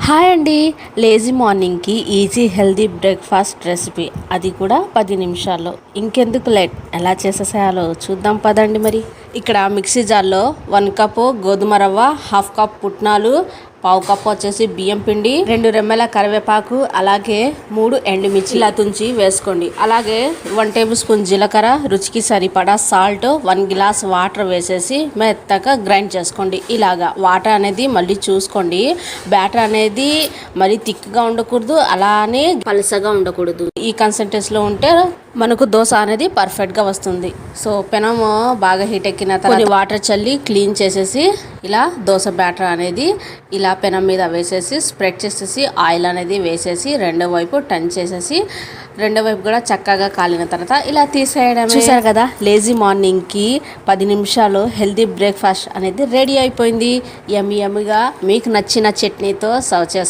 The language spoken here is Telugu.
హాయ్ అండి. లేజీ మార్నింగ్కి ఈజీ హెల్దీ బ్రేక్ఫాస్ట్ రెసిపీ, అది కూడా 10 నిమిషాల్లో. ఇంకెందుకు లేట్, ఎలా చేసేసేయాలో చూద్దాం పదండి. మరి ఇక్కడ మిక్సీ జార్లో 1 కప్పు గోధుమ రవ్వ, 1/2 కప్ పుట్నాలు, 1/4 కప్పు వచ్చేసి బియ్యం పిండి, 2 రెమ్మల కరివేపాకు, అలాగే 3 ఎండుమిర్చి ఇలా తుంచి వేసుకోండి. అలాగే 1 టేబుల్ స్పూన్ జీలకర్ర, రుచికి సరిపడా సాల్ట్, 1 గ్లాస్ వాటర్ వేసేసి మెత్తగా గ్రైండ్ చేసుకోండి. ఇలాగా వాటర్ అనేది మళ్ళీ చూసుకోండి. బ్యాటర్ అనేది మరి థిక్గా ఉండకూడదు, అలానే పలసగా ఉండకూడదు. ఈ కన్సిస్టెన్సీలో ఉంటే మనకు దోశ అనేది పర్ఫెక్ట్గా వస్తుంది. సో పెనము బాగా హీట్ ఎక్కిన తర్వాత వాటర్ చల్లి క్లీన్ చేసేసి ఇలా దోశ బ్యాటర్ అనేది ఇలా పెనం మీద వేసేసి స్ప్రెడ్ చేసేసి ఆయిల్ అనేది వేసేసి రెండో వైపు టర్న్ చేసేసి రెండో వైపు కూడా చక్కగా కాలిన తర్వాత ఇలా తీసేయడం. చూసారు కదా, లేజీ మార్నింగ్కి 10 నిమిషాలు హెల్దీ బ్రేక్ఫాస్ట్ అనేది రెడీ అయిపోయింది. యమ్మీగా మీకు నచ్చిన చట్నీతో సర్వ్ చేసుకోండి.